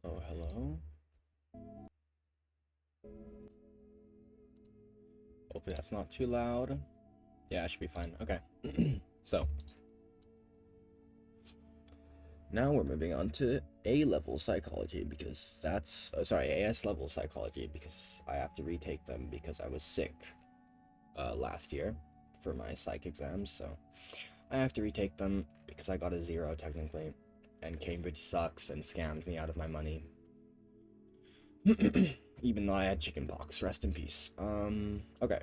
Oh, hello. Hopefully that's not too loud. Yeah, it should be fine. Okay. So, now we're moving on to A-level psychology because that's... AS-level psychology because I have to retake them because I was sick last year for my psych exams, so I have to retake them because I got a 0 technically, and Cambridge sucks and scammed me out of my money. Even though I had chickenpox, rest in peace. Okay,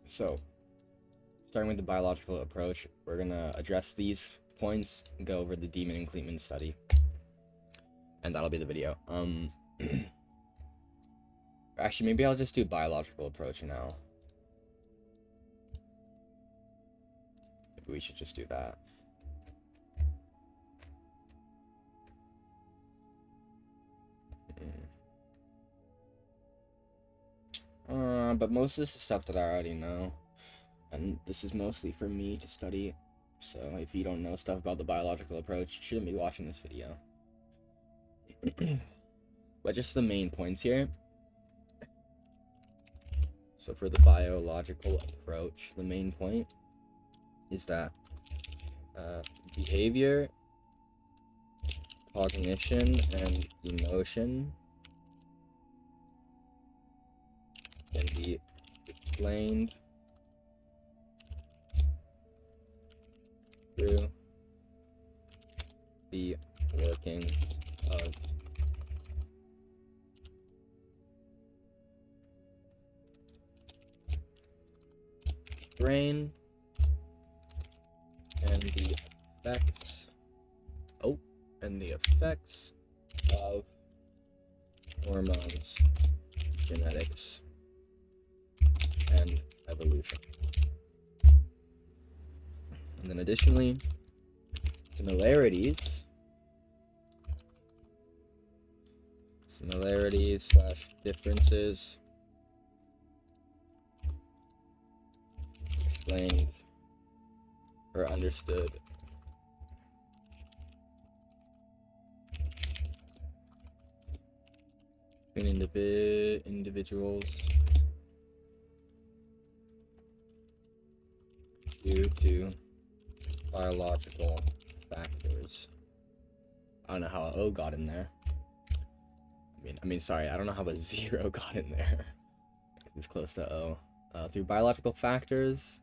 so starting with the biological approach, we're gonna address these points, go over the Dement and Kleitman study, and that'll be the video. Actually, maybe I'll just do biological approach now. Maybe we should just do that. But most of this is stuff that I already know, and this is mostly for me to study, so if you don't know stuff about the biological approach, you shouldn't be watching this video. But just the main points here. So for the biological approach, the main point is that behavior, cognition, and emotion can be explained through the working of brain and the effects of hormones, genetics, and evolution. And then additionally, similarities / differences explained or understood between individuals due to biological factors. I don't know how an O got in there. Sorry, I don't know how a 0 got in there. It's close to O. Through biological factors,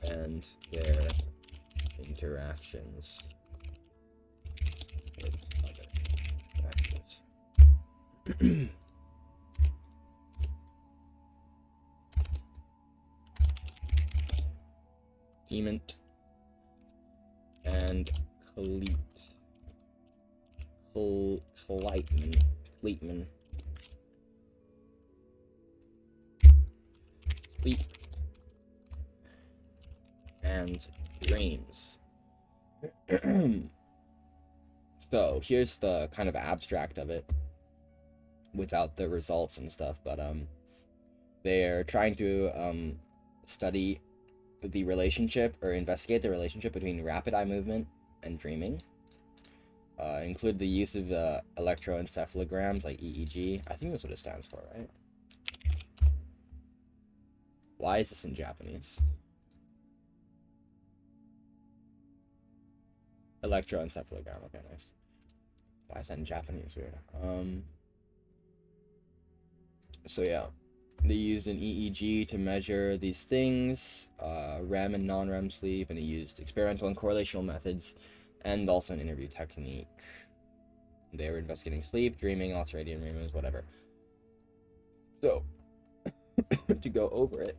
and their interactions with other factors. Dement and Kleitman. Sleep and dreams. So here's the kind of abstract of it without the results and stuff, but they're trying to study the relationship or investigate the relationship between rapid eye movement and dreaming. Include the use of electroencephalograms like EEG. I think that's what it stands for, right? Why is this in Japanese? Electroencephalogram. Okay, nice. Why is that in Japanese? Weird. So yeah, they used an EEG to measure these things, REM and non-REM sleep, and they used experimental and correlational methods, and also an interview technique. They were investigating sleep, dreaming, ultradian dreams, whatever. So, to go over it,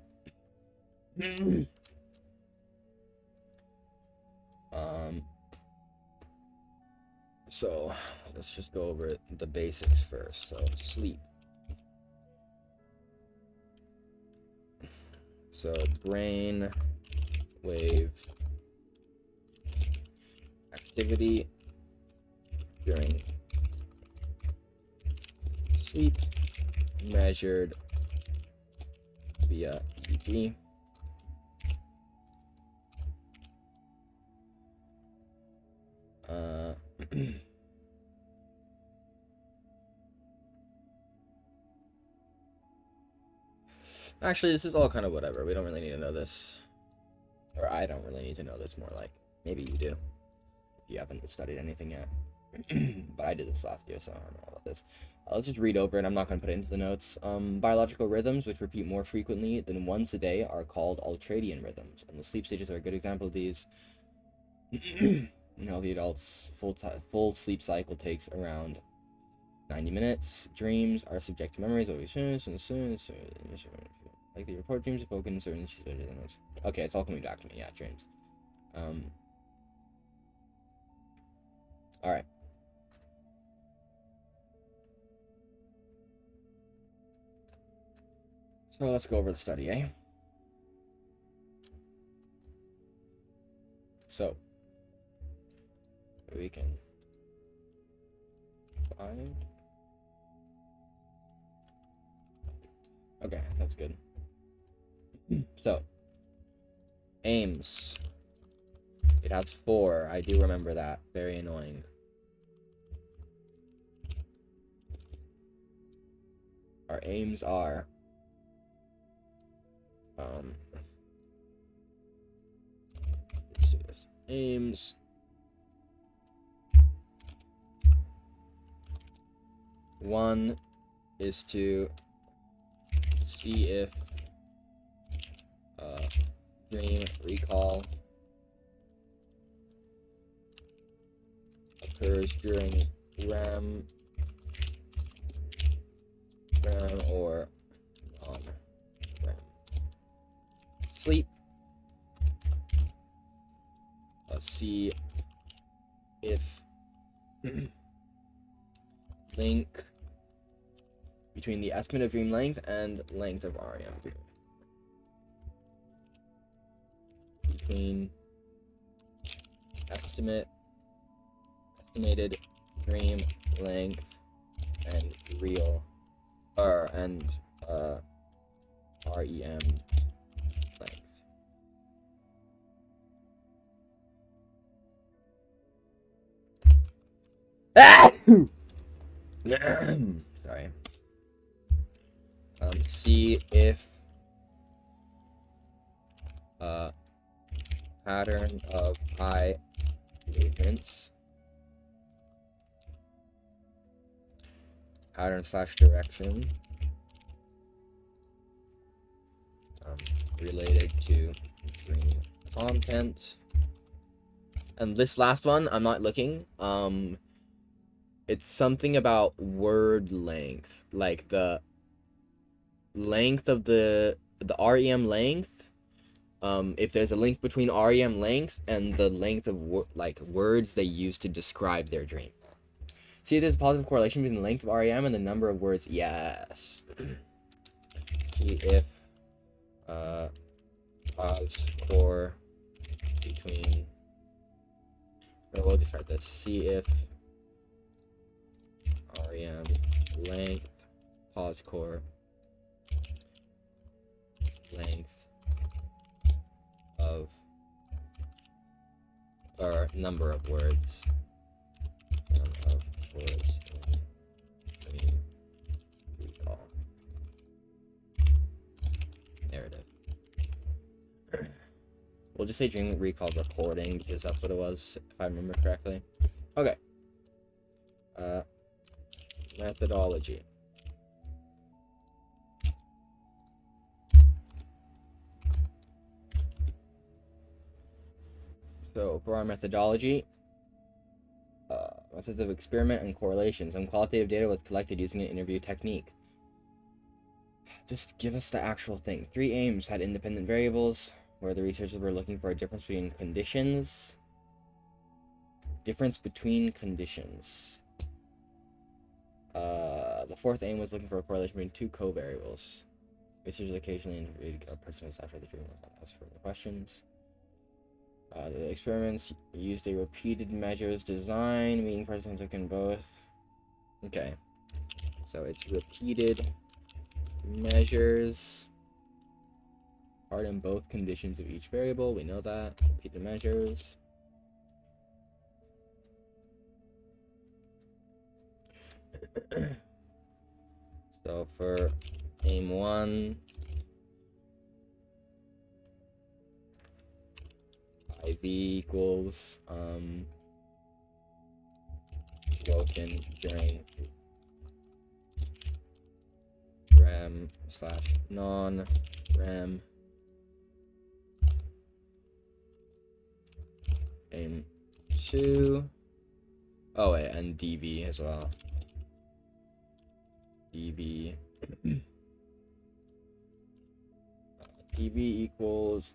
so let's just go over the basics first. So sleep. So brain wave activity during sleep measured via EEG. Actually, this is all kind of whatever. We don't really need to know this. Or I don't really need to know this, more like. Maybe you do. If you haven't studied anything yet. But I did this last year, so I don't know about this. Let's just read over it. I'm not going to put it into the notes. Biological rhythms, which repeat more frequently than once a day, are called ultradian rhythms. And the sleep stages are a good example of these. In healthy adults, full sleep cycle takes around 90 minutes. Dreams are subject to memories. Like they report dreams evoke certain. Okay, it's all coming back to me. Yeah, dreams. All right. So let's go over the study, eh? So we can find. Okay, that's good. So aims. It has 4. I do remember that. Very annoying. Our aims are let's do this. Aims. One is to see if dream recall occurs during REM or non-REM sleep. Let's see if link between the estimate of dream length and length of REM. Between estimated dream length and REM length. Sorry. See if pattern of eye movements, pattern/direction related to dream content. And this last one, I'm not looking. It's something about word length, like the length of the REM length. If there's a link between REM length and the length of words they use to describe their dream. See if there's a positive correlation between the length of REM and the number of words. Yes. See if pause core between. Or we'll just try this. See if REM length pause core length of or number of words in recall narrative. We'll just say dream recall recording because that's what it was, if I remember correctly. Okay. Methodology. So for our methodology, methods of experiment and correlation. Some qualitative data was collected using an interview technique. Just give us the actual thing. 3 aims had independent variables where the researchers were looking for a difference between conditions. The 4th aim was looking for a correlation between 2 covariables. Researchers occasionally interviewed participants after the treatment and asked further questions. The experiments used a repeated measures design, meaning participants took in both. Okay, so it's repeated measures are in both conditions of each variable. We know that. Repeated measures. So for aim 1, IV equals woken during REM / non-REM aim2. Oh wait, and DV as well. DV DV equals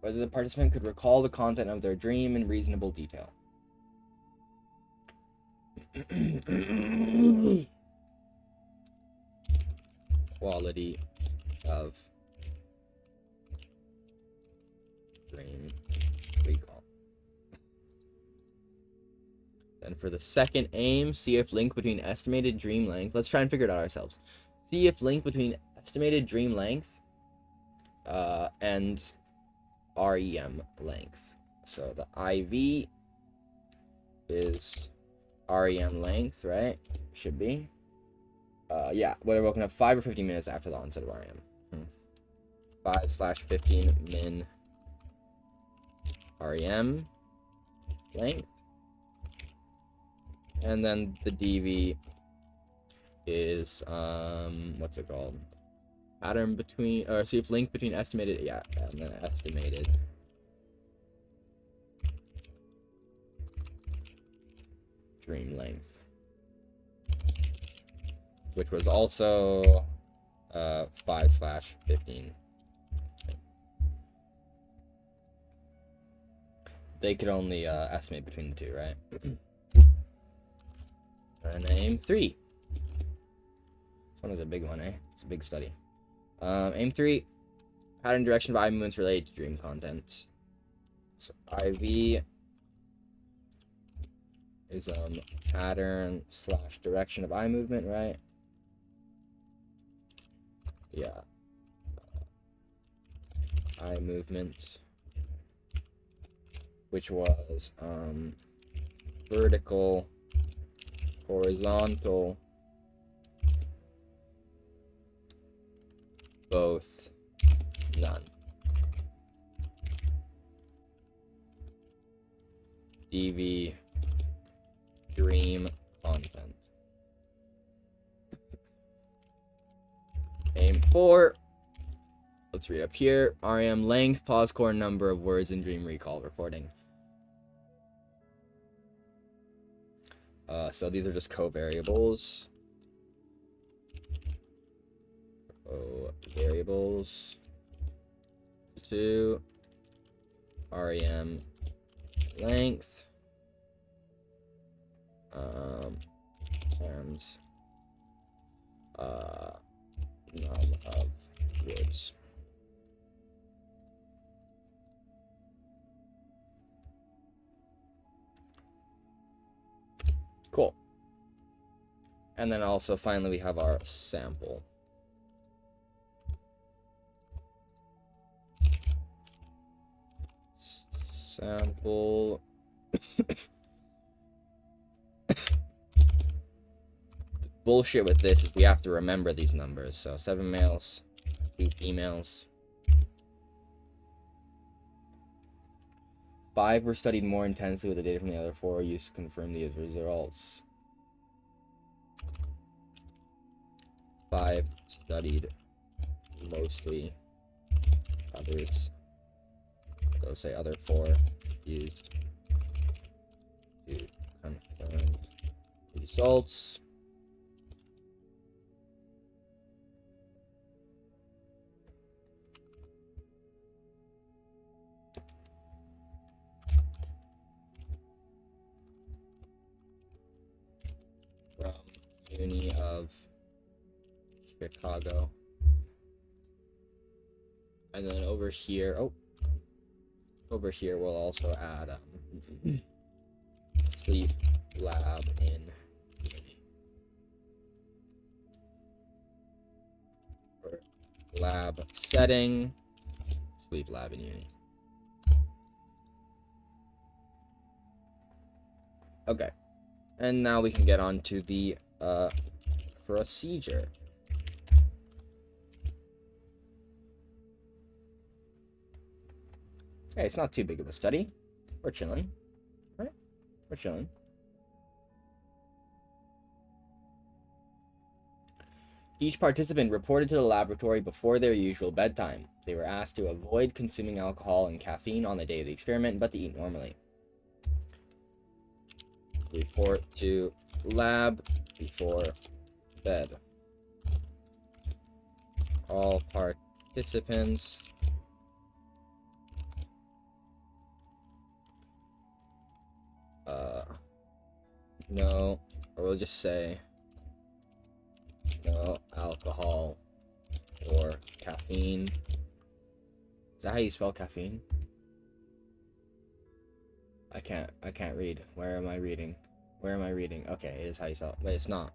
whether the participant could recall the content of their dream in reasonable detail. Quality of dream recall. Then for the second aim, see if link between estimated dream length. Let's try and figure it out ourselves. See if link between estimated dream length and REM length. So the IV is REM length, right? Should be. Yeah, whether woken up 5 or 15 minutes after the onset of REM. 5/15 min REM length. And then the DV is, what's it called? Pattern between, or see if link between estimated, yeah, and then estimated dream length, which was also 5/15. They could only estimate between the two, right? And aim 3. This one is a big one, eh? It's a big study. Aim 3, pattern direction of eye movements related to dream content. So IV is pattern / direction of eye movement, right? Yeah. Eye movement, which was vertical, horizontal, both, none. DV dream content. Aim 4. Let's read up here. REM length, pause core number of words in dream recall recording. So these are just covariables. Variables 2 REM length and none of words. Cool. And then also finally we have our sample. Sample. Bullshit with this is we have to remember these numbers. So 7 males, 2 females. 5 were studied more intensely with the data from the other 4 used to confirm these results. 5 studied mostly, others, let's say other 4 used to confirm results. From Uni of Chicago. And then over here, over here we'll also add sleep lab in Uni. For lab setting, sleep lab in Uni. Okay, and now we can get on to the procedure. Okay, it's not too big of a study. We're chilling. Right? We're chilling. Each participant reported to the laboratory before their usual bedtime. They were asked to avoid consuming alcohol and caffeine on the day of the experiment, but to eat normally. Report to lab before bed. All participants no, or we'll just say no alcohol or caffeine. Is that how you spell caffeine? I can't read. Where am I reading? Where am I reading? Okay, it is how you spell it, but it's not.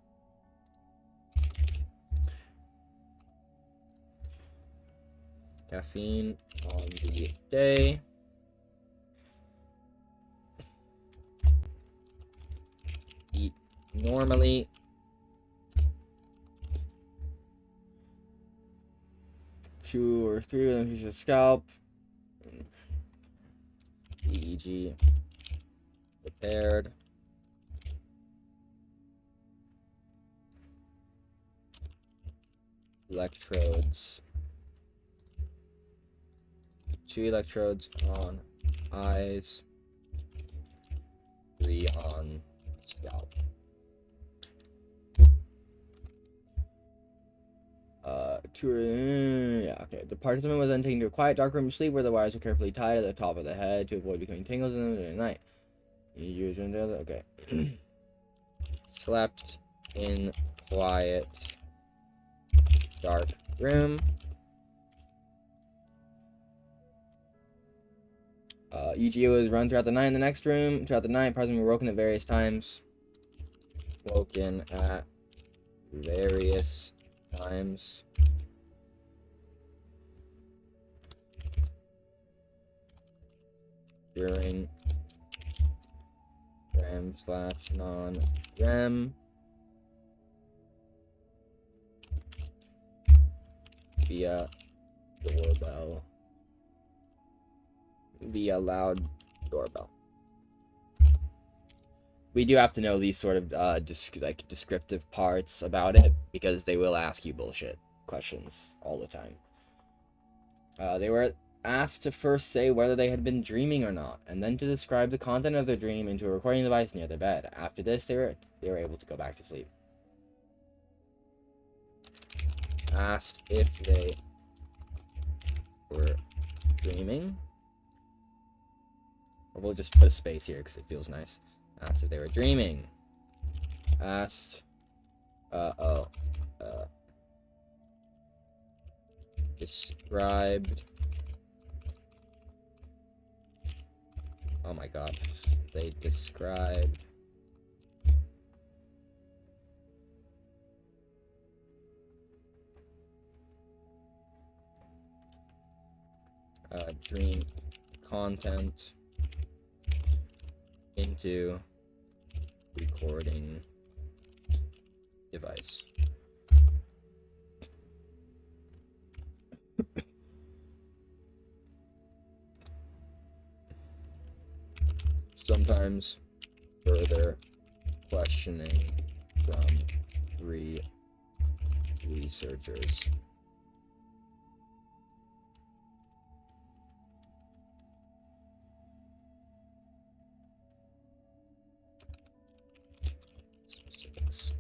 Caffeine on the day. Eat normally. Two or three of them use your scalp. EEG prepared. Electrodes. 2 electrodes on eyes. 3 on scalp. Yeah, okay. The participant was then taken to a quiet, dark room to sleep where the wires were carefully tied at the top of the head to avoid becoming tangles in the night. Okay. Slept in quiet, dark room. EEG was run throughout the night in the next room. Throughout the night, participants were woken at various times. Woken at various times. During REM/non-REM. Via doorbell. Via loud doorbell. We do have to know these sort of descriptive parts about it because they will ask you bullshit questions all the time. They were asked to first say whether they had been dreaming or not, and then to describe the content of their dream into a recording device near their bed. After this, they were able to go back to sleep. Asked if they were dreaming. Or we'll just put a space here because it feels nice. Asked if they were dreaming. Asked. Described. Oh my god. They described. Dream content into recording device. Sometimes further questioning from 3 researchers. Specifics.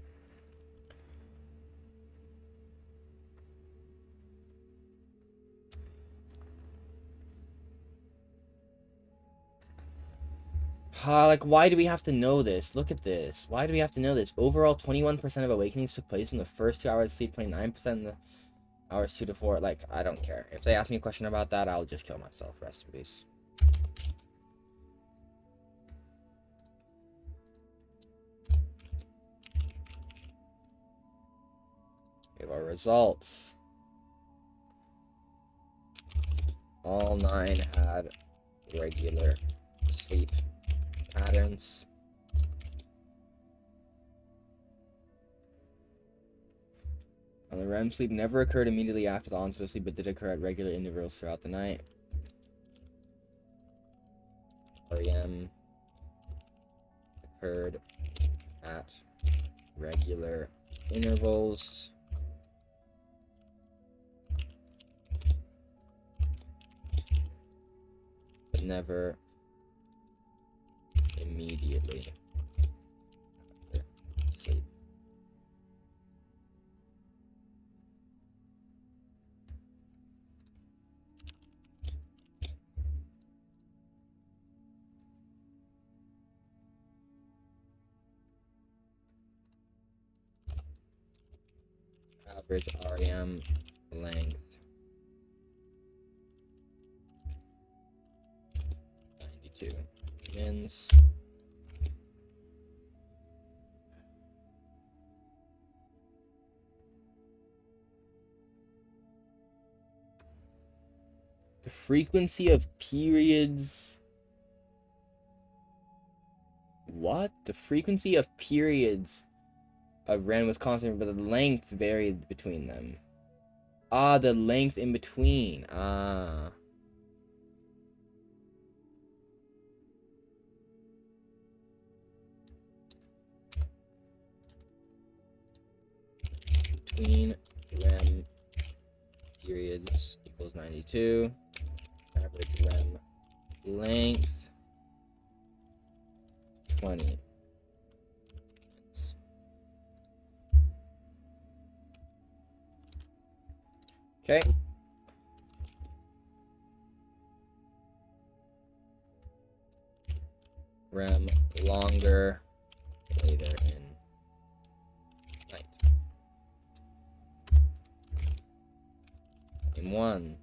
Like, why do we have to know this? Look at this. Why do we have to know this? Overall, 21% of awakenings took place in the first 2 hours of sleep, 29% in the hours 2 to 4. Like, I don't care. If they ask me a question about that, I'll just kill myself. Rest in peace. We have our results. All 9 had regular sleep patterns. The REM sleep never occurred immediately after the onset of sleep, but did occur at regular intervals throughout the night. REM occurred at regular intervals but never immediately after sleep. Average REM length 92 mins. The frequency of periods. What? The frequency of periods of REM was constant, but the length varied between them. Ah, the length in between. Ah. Between REM periods equals 92. Average REM length 20. Okay. REM longer later in night. In one.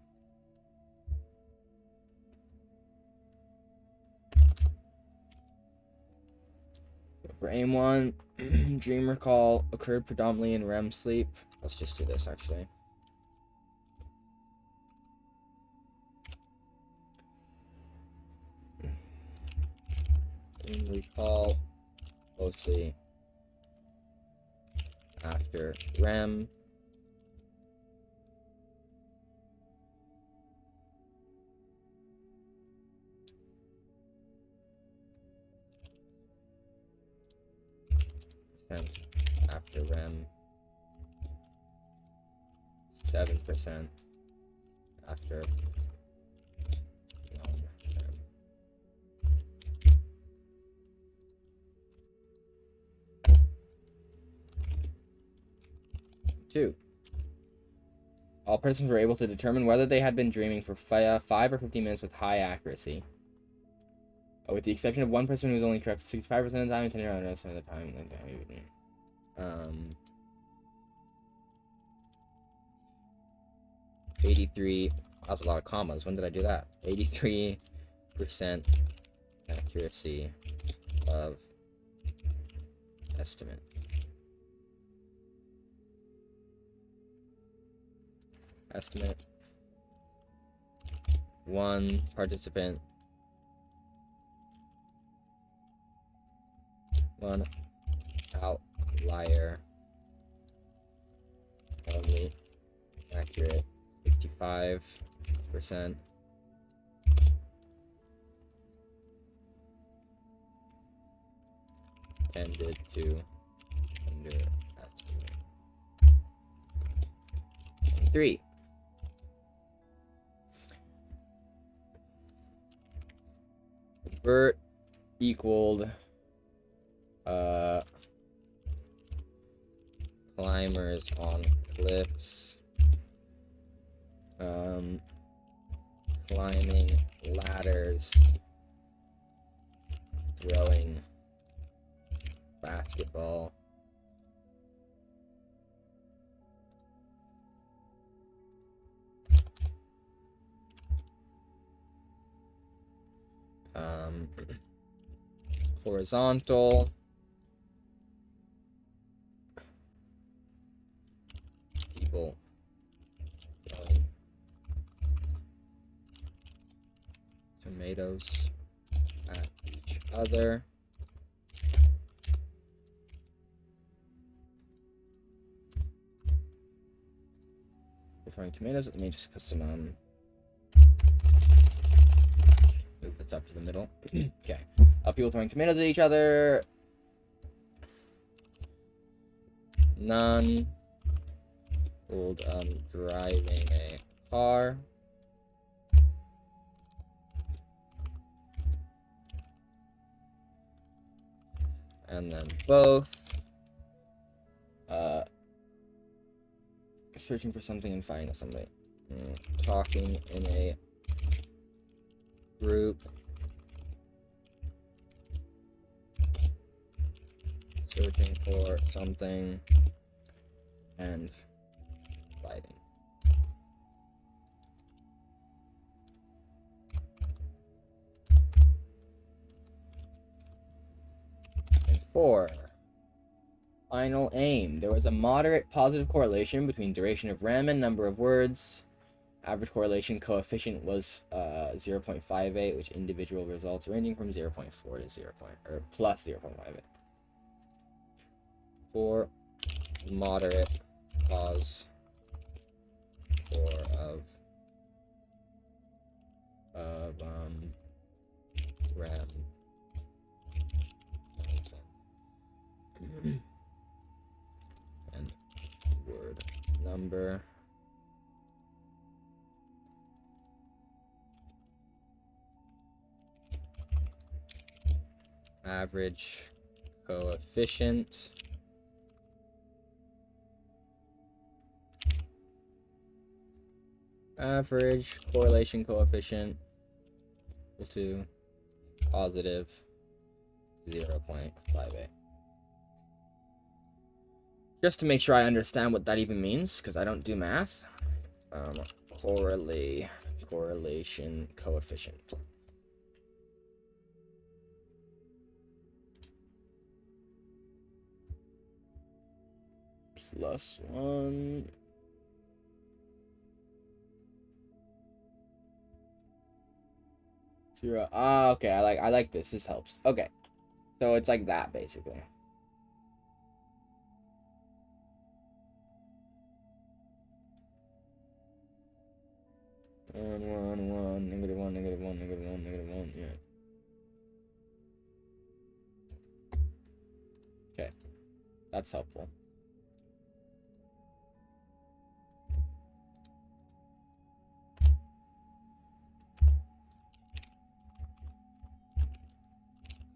For aim one, dream recall occurred predominantly in REM sleep. Let's just do this actually. Dream recall mostly after REM. After REM, 7% after non-REM. 2. All persons were able to determine whether they had been dreaming for 5 or 15 minutes with high accuracy. With the exception of one person who was only correct 65% of the time and 10% of the time. 83. That's a lot of commas. When did I do that? 83% accuracy of estimate. Estimate. One participant. One outlier. Only accurate 65%. Tended to underestimate. 3. Vert equaled climbers on cliffs, climbing ladders, throwing basketball, horizontal, people throwing tomatoes at each other, throwing tomatoes. Let me just put some move this up to the middle. Okay. People throwing tomatoes at each other. None. Old driving a car. And then both. Searching for something and finding somebody. Talking in a group. Searching for something and fighting. And 4. Final aim. There was a moderate positive correlation between duration of REM and number of words. Average correlation coefficient was 0.58, which individual results ranging from 0.4 to 0. Or plus 0.58. 4 moderate pause 4 of REM and word number. Average coefficient average correlation coefficient equal to positive 0.58. Just to make sure I understand what that even means, because I don't do math. Correlation coefficient. Plus 1. Zero. Ah, okay. I like this. This helps. Okay, so it's like that basically. One, negative 1, negative 1, negative 1, negative 1. Yeah. Okay, that's helpful.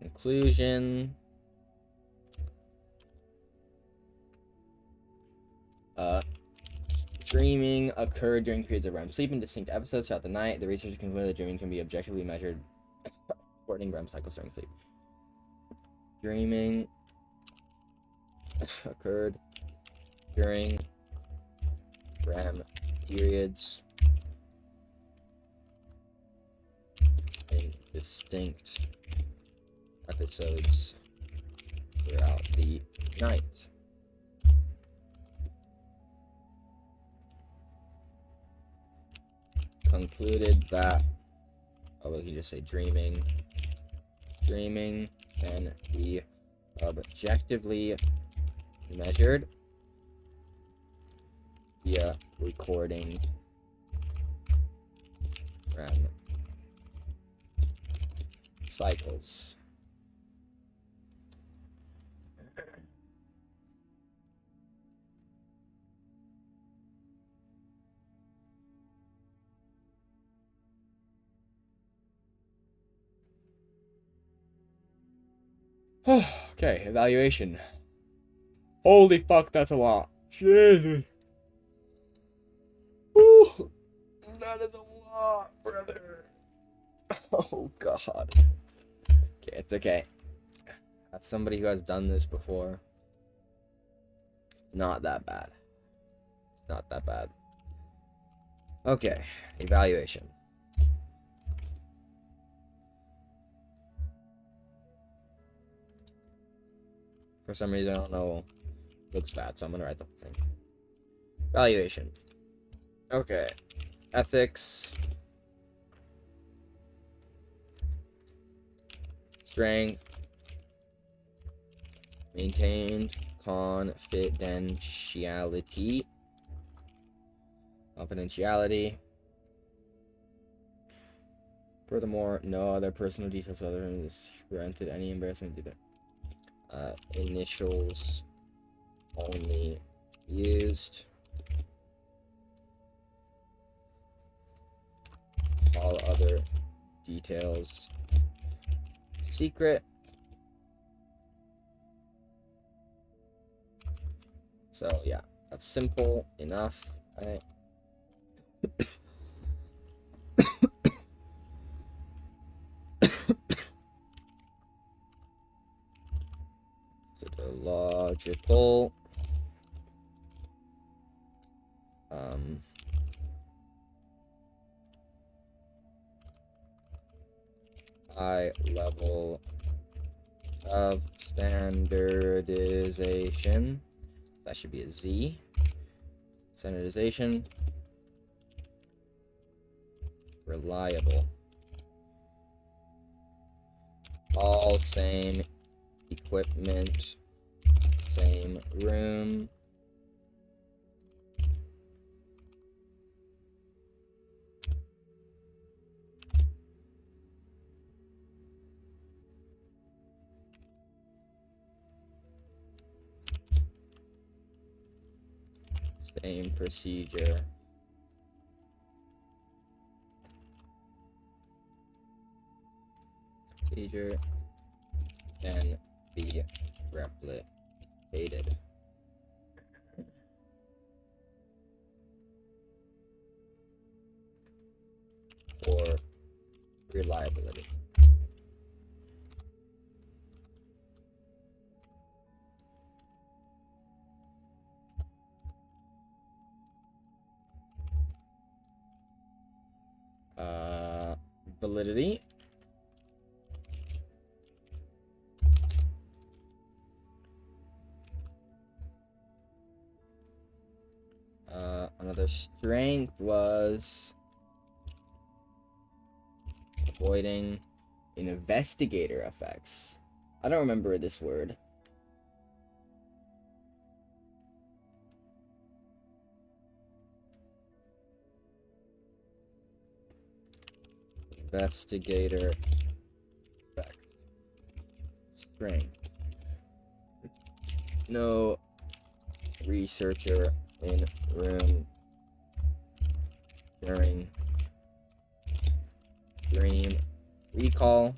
Conclusion. Dreaming occurred during periods of REM sleep in distinct episodes throughout the night. The researchers concluded that dreaming can be objectively measured according to REM cycles during sleep. Dreaming occurred during REM periods in distinct episodes throughout the night. Concluded that, well, he just say dreaming can be objectively measured via recording REM cycles. Okay, evaluation. Holy fuck, that's a lot. Jesus. Ooh, that is a lot, brother. Oh, God. Okay, it's okay. That's somebody who has done this before. Not that bad. Not that bad. Okay, evaluation. For some reason, I don't know. Looks bad, so I'm gonna write the whole thing. Evaluation. Okay. Ethics. Strength. Maintained confidentiality. Furthermore, no other personal details other than this granted any embarrassment due to initials only used. All other details secret. So yeah, that's simple enough, right? So the logical high level of standardization. That should be a Z. Standardization. Reliable. All same equipment. Same room. Same procedure. Procedure can be replicated. For reliability. Validity. Another strength was avoiding investigator effects. I don't remember this word. Investigator effects. Strength. No researcher in room during dream recall.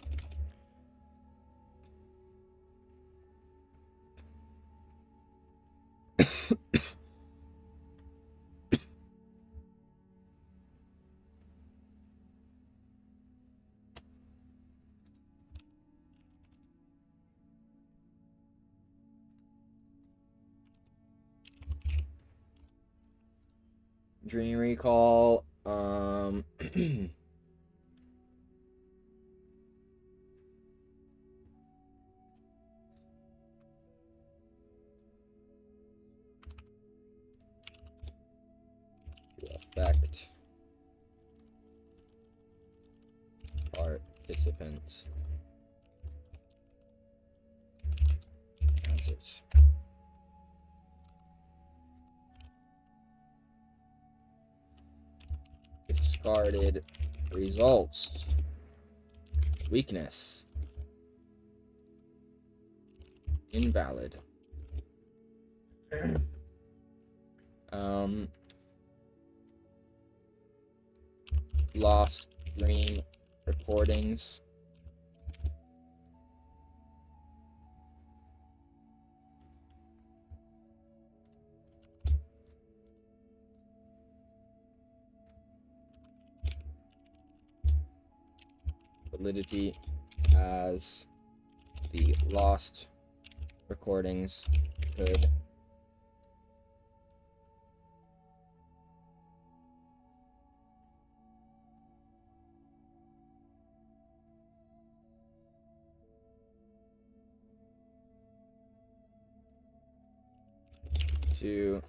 Dream recall. Affect participants' answers. Discarded results. Weakness. Invalid. Lost dream recordings. Validity as the lost recordings could to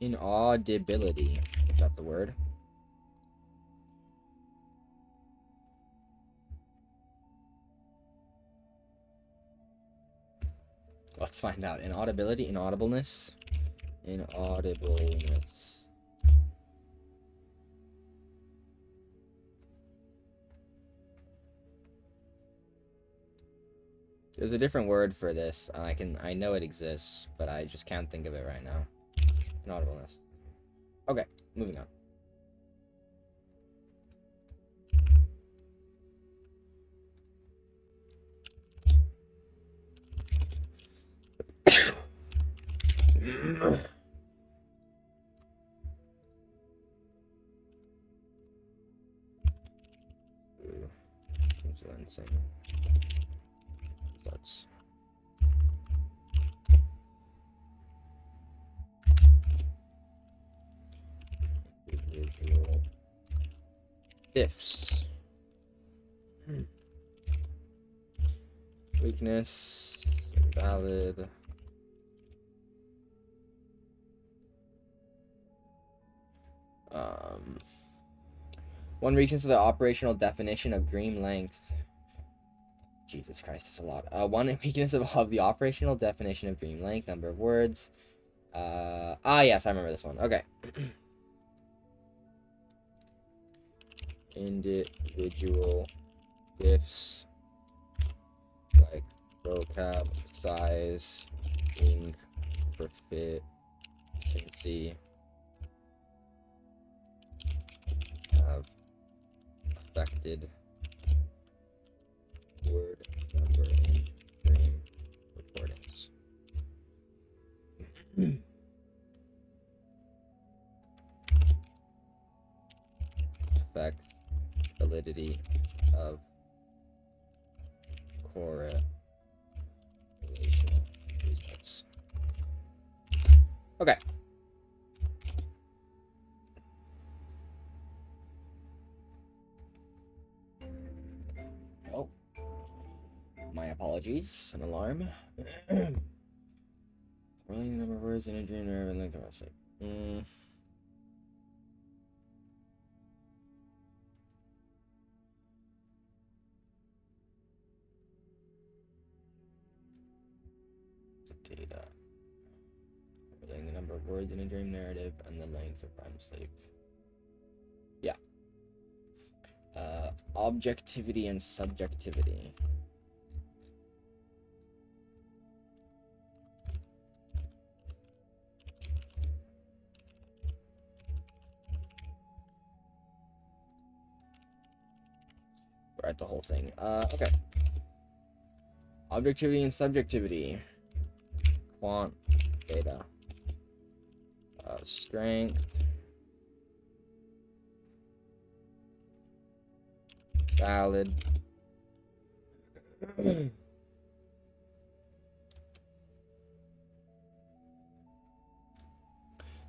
inaudibility, if that's the word. Let's find out. Inaudibility, inaudibleness. Inaudibleness. There's a different word for this. I know it exists, but I just can't think of it right now. Inaudibleness. Okay, moving on. Influencing results. Individual diffs. Weakness, invalid. One weakness of the operational definition of dream length. Jesus Christ, that's a lot. One weakness of the operational definition of dream length, number of words. Yes, I remember this one. Okay. Individual diffs, like vocab, size, ink, proficiency, have affected word number in dream recordings. Affect validity of correlational results. Okay. Oh, my apologies. An alarm. Rolling the number of words in a dream nerve and link the website. Data. Relating the number of words in a dream narrative and the length of REM sleep. Yeah. Objectivity and subjectivity. We're at the whole thing. Okay. Objectivity and subjectivity. Quant data. Strength. Valid.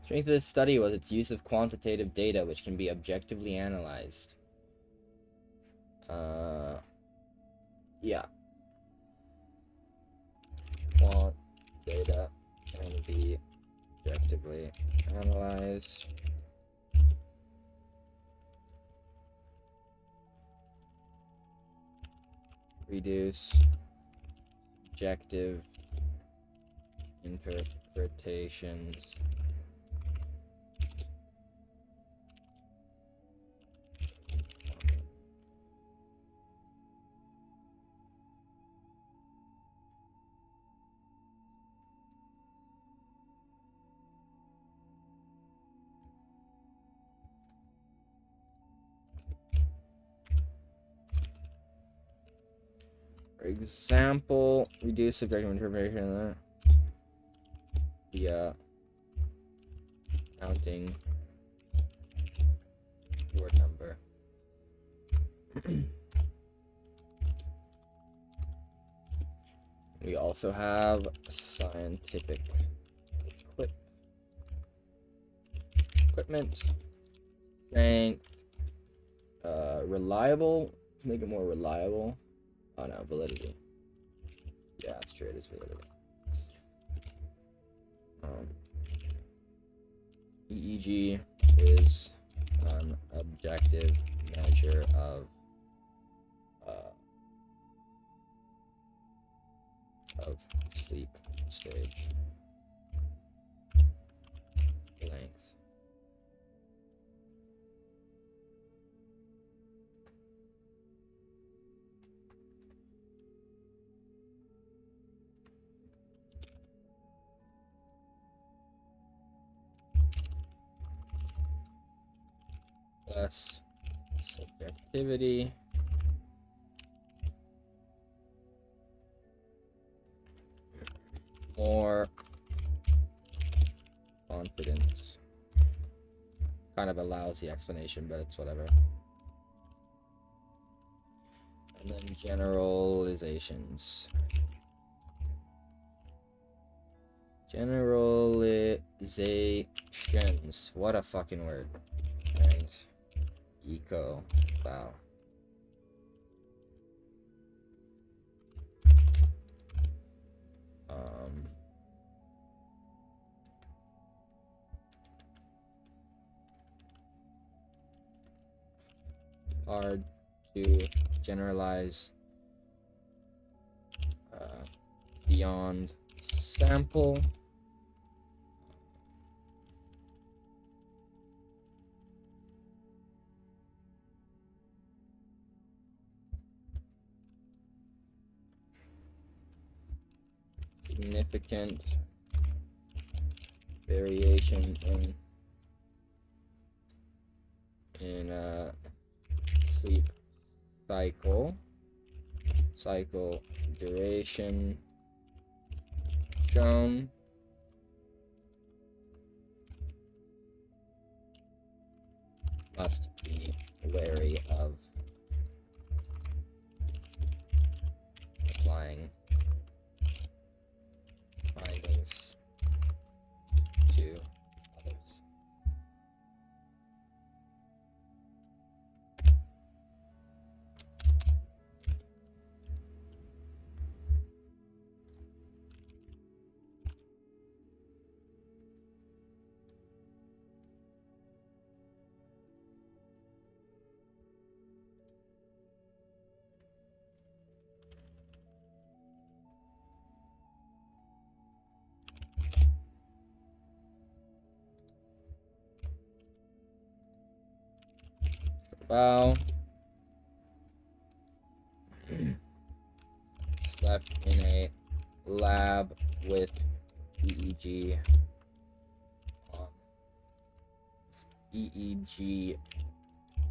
Strength of this study was its use of quantitative data, which can be objectively analyzed. Yeah. Quant data can be objectively analyzed. Reduce subjective interpretations. For example, reduce subjective interpretation via counting word number. We also have scientific equipment, strength, reliable, make it more reliable. Oh no, validity. Yeah, that's true, it is validity. EEG is an objective measure of sleep stage. less subjectivity, more confidence. Kind of a lousy explanation, but it's whatever. And then generalizations. Generalizations. What a fucking word. And eco. Wow. Hard to generalize beyond sample. Significant variation in sleep cycle duration shown. Must be wary of applying findings to others. Well, slept in a lab with EEG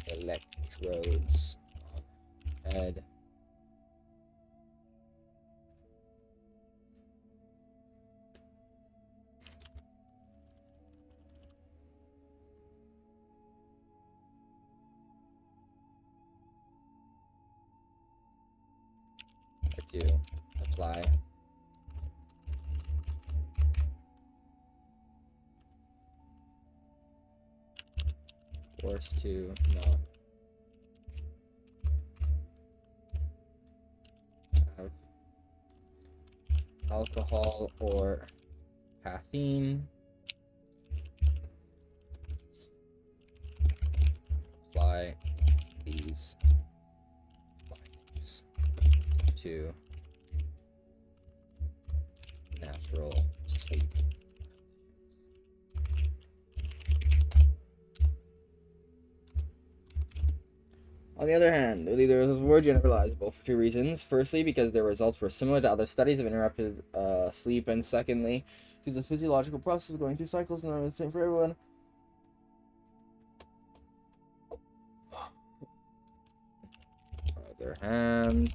electrodes on head. To apply force to not have alcohol or caffeine. Apply these findings to natural sleep. On the other hand, the results were generalizable for two reasons. Firstly, because their results were similar to other studies of interrupted sleep, and secondly, because the physiological process of going through cycles is not the same for everyone. On the other hand,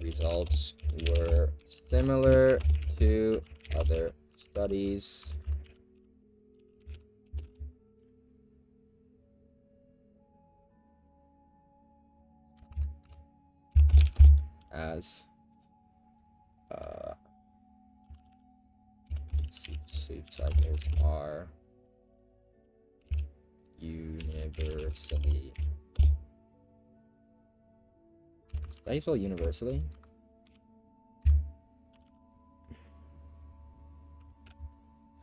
results were similar to other studies as sleep cycles are universally. Did I spell universally?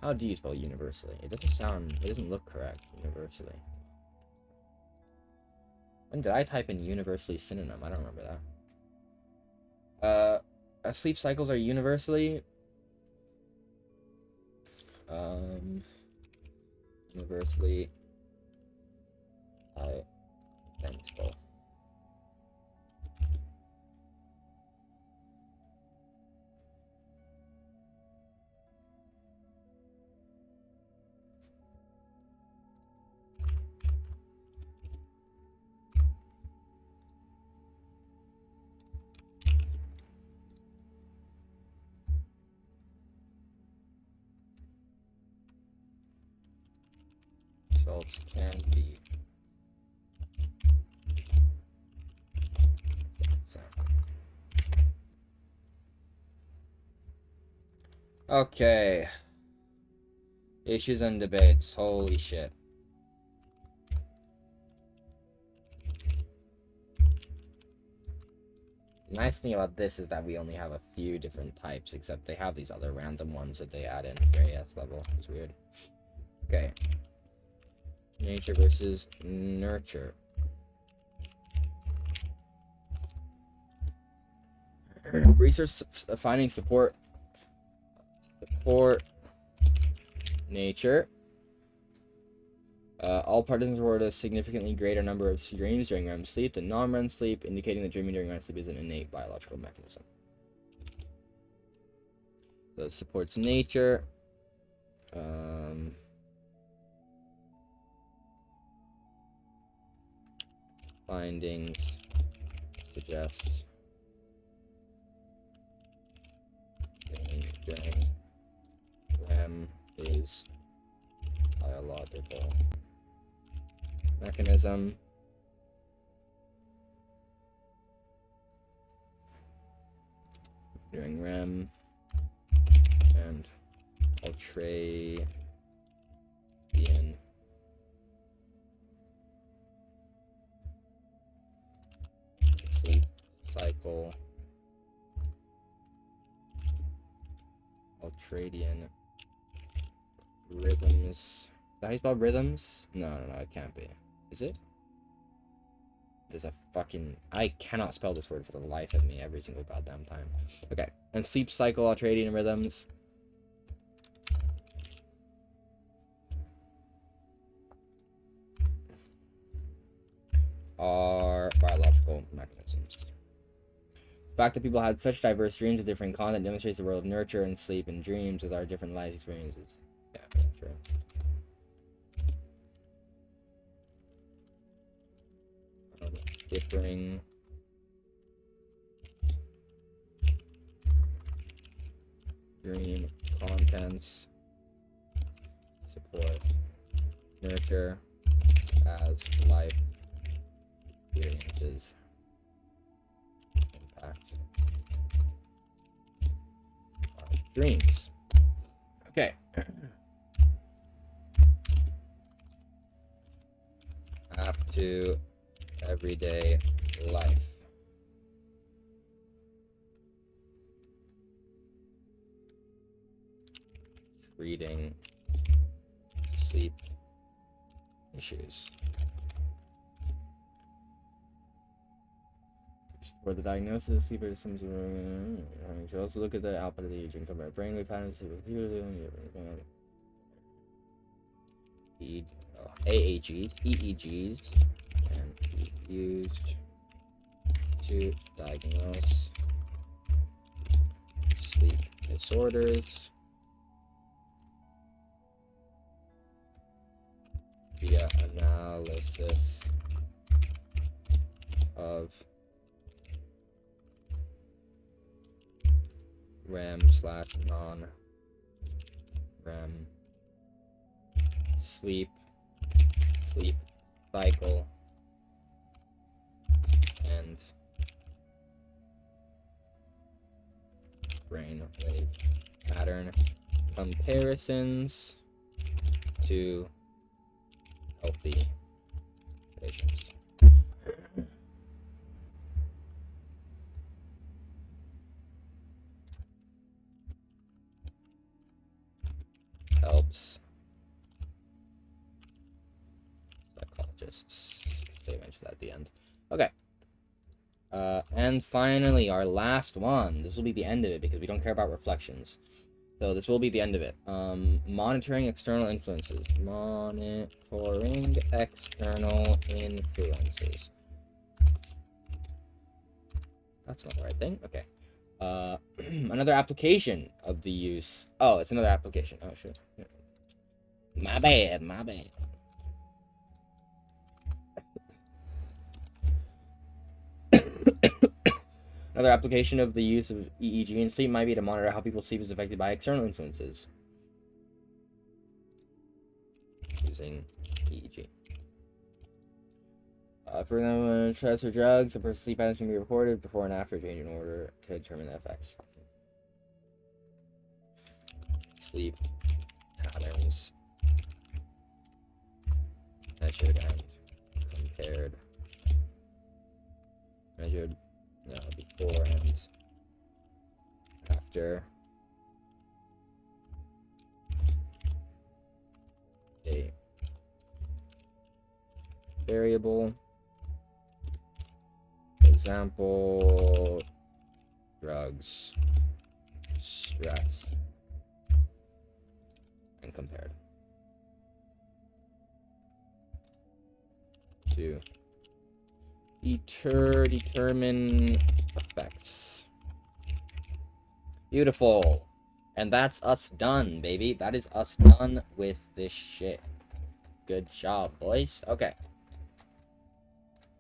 How do you spell universally? It doesn't look correct, universally. When did I type in universally synonym? I don't remember that. Sleep cycles are universally universally identical. results can be. Okay. Issues and debates. Holy shit. The nice thing about this is that we only have a few different types, except they have these other random ones that they add in for AS level. It's weird. Okay. Nature versus nurture. Research finding support nature. All participants report a significantly greater number of dreams during REM sleep than non-REM sleep, indicating that dreaming during REM sleep is an innate biological mechanism. So it supports nature. Findings suggest during REM is biological mechanism. During REM and ultradian sleep cycle. Ultradian rhythms. Is that how you spell rhythms? No, it can't be. Is it? There's a fucking... I cannot spell this word for the life of me every single goddamn time. Okay. And sleep cycle ultradian rhythms. Are biological mechanisms. The fact that people had such diverse dreams with different content demonstrates the role of nurture and sleep and dreams as our different life experiences. Yeah, true. Differing dream contents support nurture as life experiences impact our dreams. Okay. Up to everyday life. Treating sleep issues. For the diagnosis of sleep symptoms, you should also look at the output of the agent, compare brainwave patterns, AAGs, EEGs, can be used to diagnose sleep disorders via analysis of REM/non-REM sleep cycle and brainwave pattern comparisons to healthy patients. Helps psychologists. They mentioned that at the end. Okay. And finally, our last one. This will be the end of it because we don't care about reflections. So this will be the end of it. Monitoring external influences. Monitoring external influences. That's not the right thing. Okay. Another application of the use. Oh, it's another application. Oh, shit. My bad. Another application of the use of EEG in sleep might be to monitor how people's sleep is affected by external influences. using EEG. For them, stress or drugs, the person's sleep patterns can be reported before and after change in order to determine the effects. Sleep patterns measured and compared. Measured before and after a variable. For example, drugs, stress, and compared to determine effects. Beautiful. And that's us done, baby. That is us done with this shit. Good job, boys. Okay.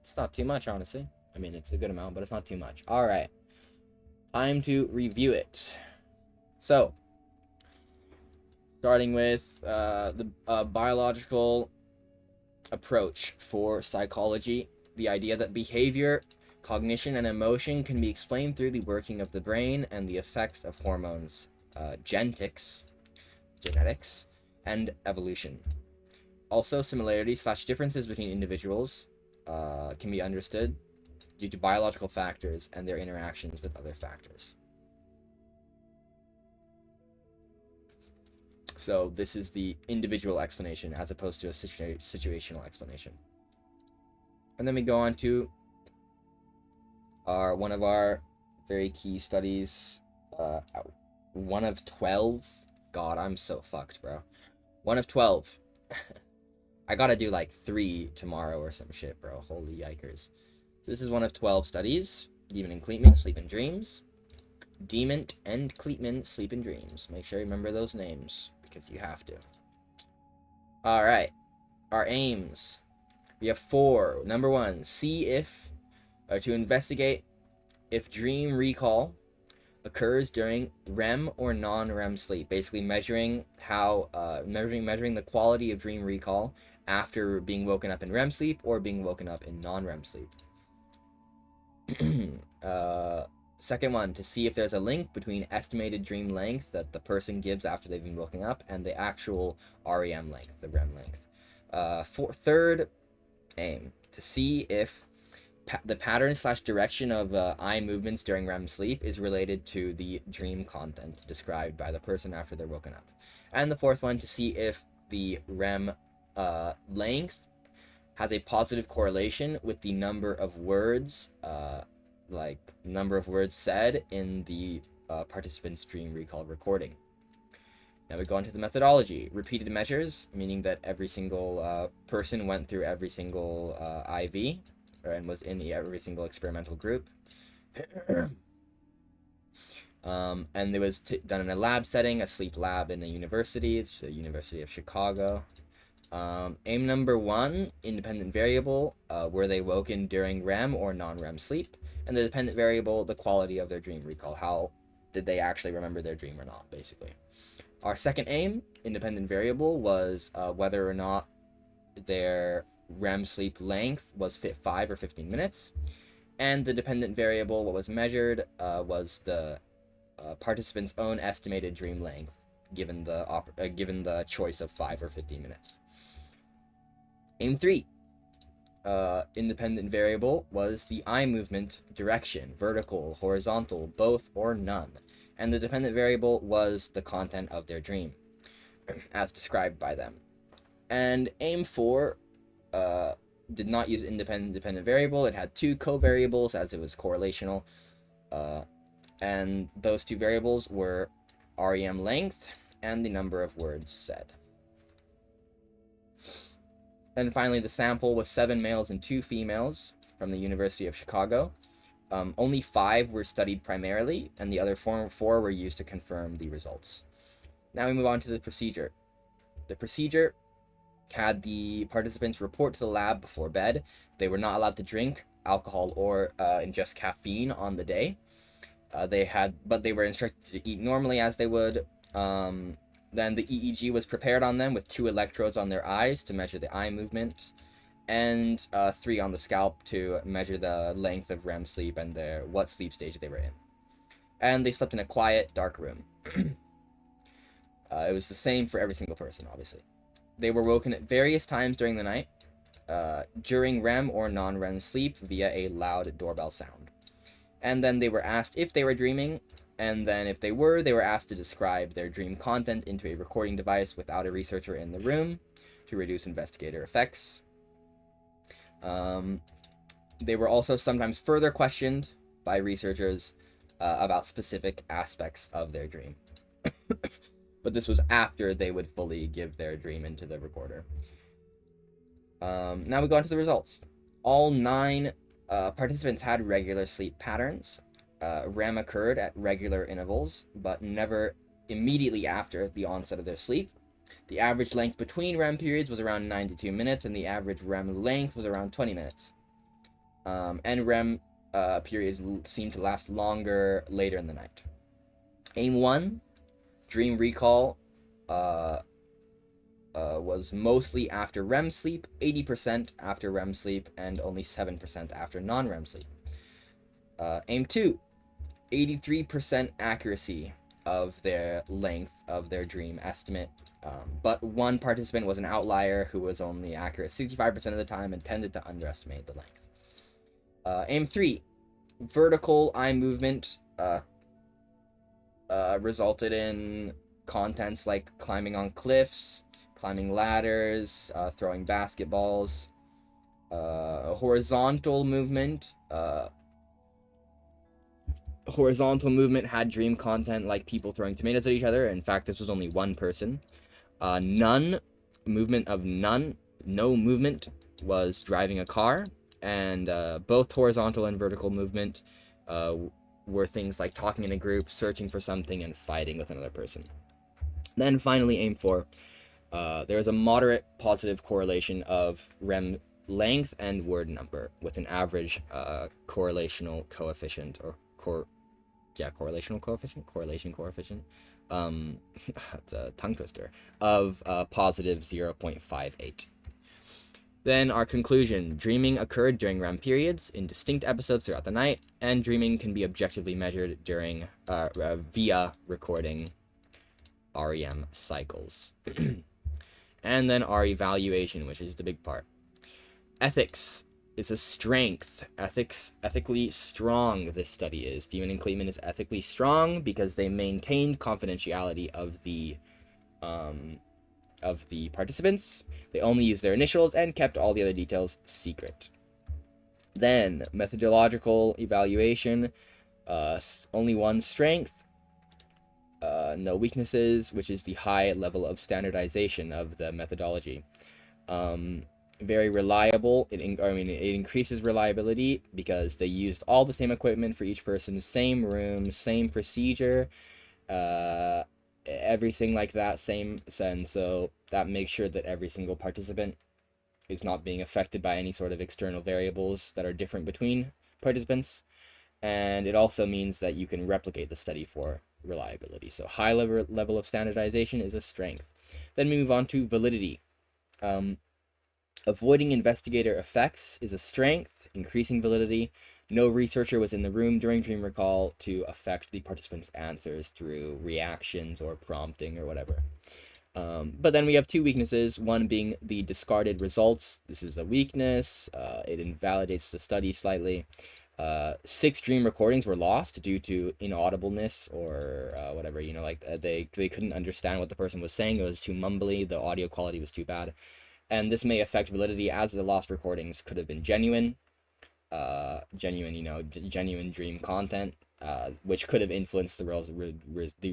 It's not too much, honestly. I mean, it's a good amount, but it's not too much. All right. Time to review it. So, starting with the biological approach for psychology, the idea that behavior, cognition, and emotion can be explained through the working of the brain and the effects of hormones, genetics, and evolution. Also, similarities/differences between individuals can be understood due to biological factors and their interactions with other factors. So this is the individual explanation as opposed to a situational explanation. And then we go on to one of our very key studies, one of 12. God, I'm so fucked, bro. One of 12. I gotta do like 3 tomorrow or some shit, bro. Holy yikers. So this is one of 12 studies. Dement and Kleitman, Sleep and Dreams. Dement and Kleitman, Sleep and Dreams. Make sure you remember those names, because you have to. Alright. Our aims. We have 4. Number 1, to investigate if dream recall occurs during REM or non-REM sleep. Basically measuring how, measuring the quality of dream recall after being woken up in REM sleep or being woken up in non-REM sleep. Second one, to see if there's a link between estimated dream length that the person gives after they've been woken up and the actual REM length, the REM length. Third aim, to see if the pattern/direction of eye movements during REM sleep is related to the dream content described by the person after they're woken up. And the fourth one, to see if the REM length has a positive correlation with the number of words, said in the participant's dream recall recording. Now we go into the methodology. Repeated measures, meaning that every single person went through every single IV, and was in every single experimental group. And it was done in a lab setting, a sleep lab in a university. It's the University of Chicago. Aim number 1, independent variable, were they woken during REM or non-REM sleep? And the dependent variable, the quality of their dream recall. How did they actually remember their dream or not, basically. Our second aim, independent variable, was whether or not their REM sleep length was 5 or 15 minutes. And the dependent variable, what was measured, was the participant's own estimated dream length, given the choice of 5 or 15 minutes. Aim 3, independent variable, was the eye movement direction, vertical, horizontal, both, or none. And the dependent variable was the content of their dream, as described by them. And aim 4 did not use independent variable. It had 2 covariables, as it was correlational. And those 2 variables were REM length and the number of words said. And finally, the sample was 7 males and 2 females from the University of Chicago. Only 5 were studied primarily, and the other 4 were used to confirm the results. Now we move on to the procedure. The procedure had the participants report to the lab before bed. They were not allowed to drink alcohol or ingest caffeine on the day. But they were instructed to eat normally as they would. Then the EEG was prepared on them with 2 electrodes on their eyes to measure the eye movement, and 3 on the scalp to measure the length of REM sleep and what sleep stage they were in. And they slept in a quiet, dark room. It was the same for every single person, obviously. They were woken at various times during the night, during REM or non-REM sleep via a loud doorbell sound. And then they were asked if they were dreaming, and then if they were asked to describe their dream content into a recording device without a researcher in the room to reduce investigator effects. They were also sometimes further questioned by researchers about specific aspects of their dream. But this was after they would fully give their dream into the recorder. Now we go on to the results. All 9 participants had regular sleep patterns. REM occurred at regular intervals, but never immediately after the onset of their sleep. The average length between REM periods was around 92 minutes, and the average REM length was around 20 minutes. And REM periods seemed to last longer later in the night. Aim 1, dream recall, was mostly after REM sleep, 80% after REM sleep, and only 7% after non-REM sleep. Aim 2, 83% accuracy of their length of their dream estimate, but one participant was an outlier who was only accurate 65% of the time and tended to underestimate the length. Aim 3, vertical eye movement resulted in contents like climbing on cliffs, climbing ladders, throwing basketballs. Horizontal movement had dream content like people throwing tomatoes at each other. In fact, this was only one person. No movement was driving a car, and both horizontal and vertical movement were things like talking in a group, searching for something, and fighting with another person. Then finally, aim 4. There is a moderate positive correlation of REM length and word number with an average correlation coefficient. It's a tongue twister, of positive 0.58. Then our conclusion: dreaming occurred during REM periods in distinct episodes throughout the night, and dreaming can be objectively measured during via recording REM cycles. And then our evaluation, which is the big part. Ethics is a strength. Ethically strong, this study is. Dement and Kleitman is ethically strong because they maintained confidentiality of the participants. They only used their initials and kept all the other details secret. Then, methodological evaluation, only one strength, no weaknesses, which is the high level of standardization of the methodology. Very reliable. It increases reliability because they used all the same equipment for each person, same room, same procedure, everything like that, and so that makes sure that every single participant is not being affected by any sort of external variables that are different between participants. And it also means that you can replicate the study for reliability. So high level of standardization is a strength. Then we move on to validity. Avoiding investigator effects is a strength, increasing validity. No researcher was in the room during dream recall to affect the participants' answers through reactions or prompting or whatever. But then we have 2 weaknesses, one being the discarded results. This is a weakness. It invalidates the study slightly. 6 dream recordings were lost due to inaudibleness or whatever, they couldn't understand what the person was saying. It was too mumbly, the audio quality was too bad. And this may affect validity, as the lost recordings could have been genuine dream content, which could have influenced the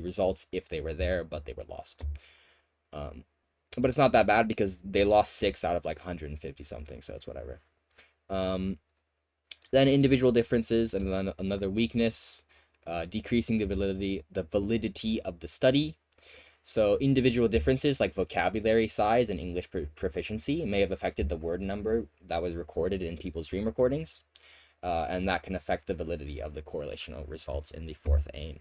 results if they were there, but they were lost. But it's not that bad because they lost 6 out of like 150 something, so it's whatever. Then individual differences, and then another weakness, decreasing the validity of the study. So individual differences like vocabulary size and English proficiency may have affected the word number that was recorded in people's dream recordings, and that can affect the validity of the correlational results in the 4th aim.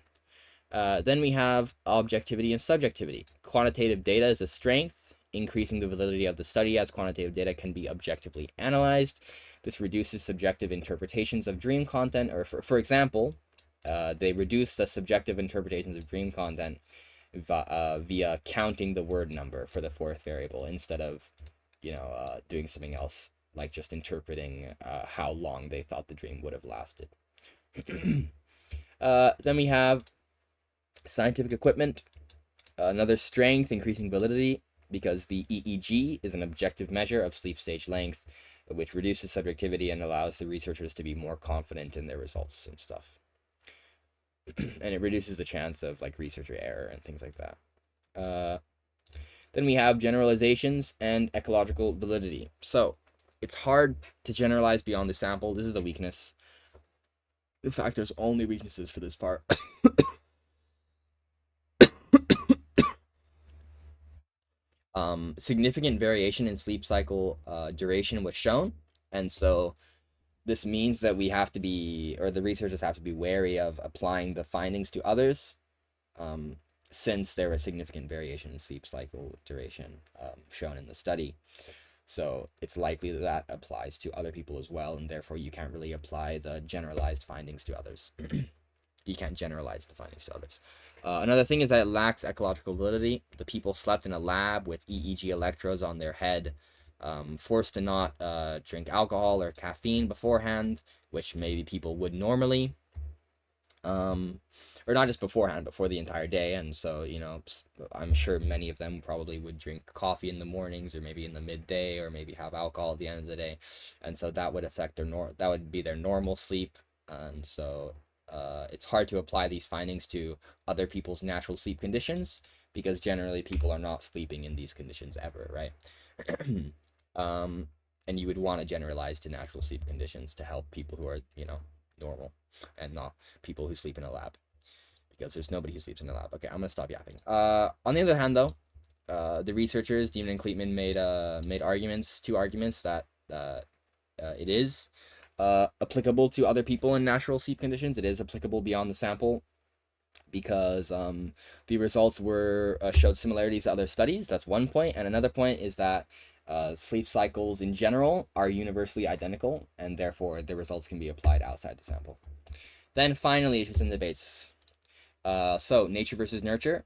Then we have objectivity and subjectivity. Quantitative data is a strength, increasing the validity of the study as quantitative data can be objectively analyzed. This reduces subjective interpretations of dream content, or for example, they reduce the subjective interpretations of dream content via counting the word number for the fourth variable instead of, doing something else, like just interpreting how long they thought the dream would have lasted. Then we have scientific equipment. Another strength, increasing validity, because the EEG is an objective measure of sleep stage length, which reduces subjectivity and allows the researchers to be more confident in their results and stuff. And it reduces the chance of like researcher error and things like that. Then we have generalizations and ecological validity. So it's hard to generalize beyond the sample. This is the weakness. In fact, there's only weaknesses for this part. Significant variation in sleep cycle duration was shown, and so this means that we have to be, or the researchers have to be wary of applying the findings to others, since there was significant variation in sleep cycle duration shown in the study. So it's likely that that applies to other people as well, and therefore you can't really apply the generalized findings to others. You can't generalize the findings to others. Another thing is that it lacks ecological validity. The people slept in a lab with EEG electrodes on their head, forced to not drink alcohol or caffeine beforehand, which maybe people would normally, or not just beforehand, but for the entire day. And so, I'm sure many of them probably would drink coffee in the mornings, or maybe in the midday, or maybe have alcohol at the end of the day. And so that would affect that would be their normal sleep. And so it's hard to apply these findings to other people's natural sleep conditions, because generally people are not sleeping in these conditions ever, right? And you would want to generalize to natural sleep conditions to help people who are, normal, and not people who sleep in a lab, because there's nobody who sleeps in a lab. Okay, I'm gonna stop yapping. On the other hand, though, the researchers Dement and Kleitman made two arguments that it is applicable to other people in natural sleep conditions. It is applicable beyond the sample, because the results were showed similarities to other studies. That's one point. And another point is that sleep cycles in general are universally identical, and therefore the results can be applied outside the sample. Then finally, issues and debates. So nature versus nurture.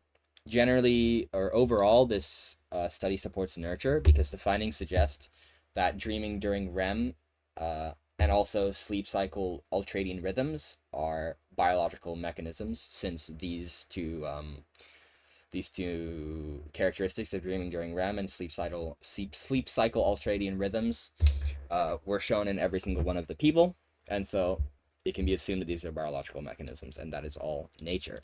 Generally, or overall, this study supports nurture, because the findings suggest that dreaming during REM and also sleep cycle ultradian rhythms are biological mechanisms, since these two characteristics of dreaming during REM and sleep cycle ultradian rhythms were shown in every single one of the people, and so it can be assumed that these are biological mechanisms, and that is all nature.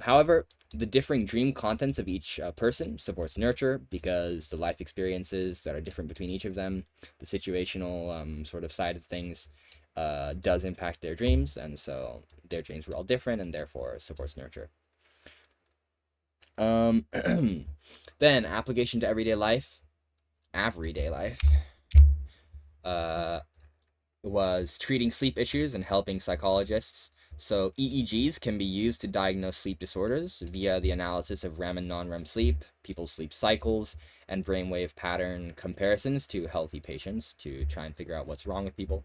However, the differing dream contents of each person supports nurture, because the life experiences that are different between each of them, the situational sort of side of things, does impact their dreams, and so their dreams were all different, and therefore supports nurture. Then application to everyday life, was treating sleep issues and helping psychologists. So EEGs can be used to diagnose sleep disorders via the analysis of REM and non-REM sleep, people's sleep cycles, and brainwave pattern comparisons to healthy patients to try and figure out what's wrong with people.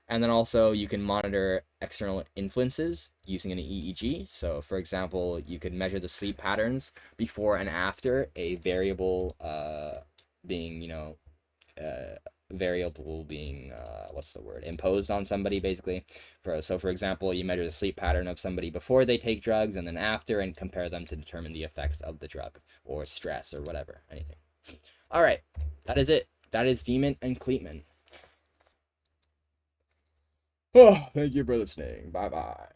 And then also you can monitor external influences using an EEG. So for example, you could measure the sleep patterns before and after a variable being, imposed on somebody, basically. For example, you measure the sleep pattern of somebody before they take drugs and then after, and compare them to determine the effects of the drug or stress or whatever, anything. All right, that is it. That is Dement and Kleitman. Oh, thank you for listening. Bye bye.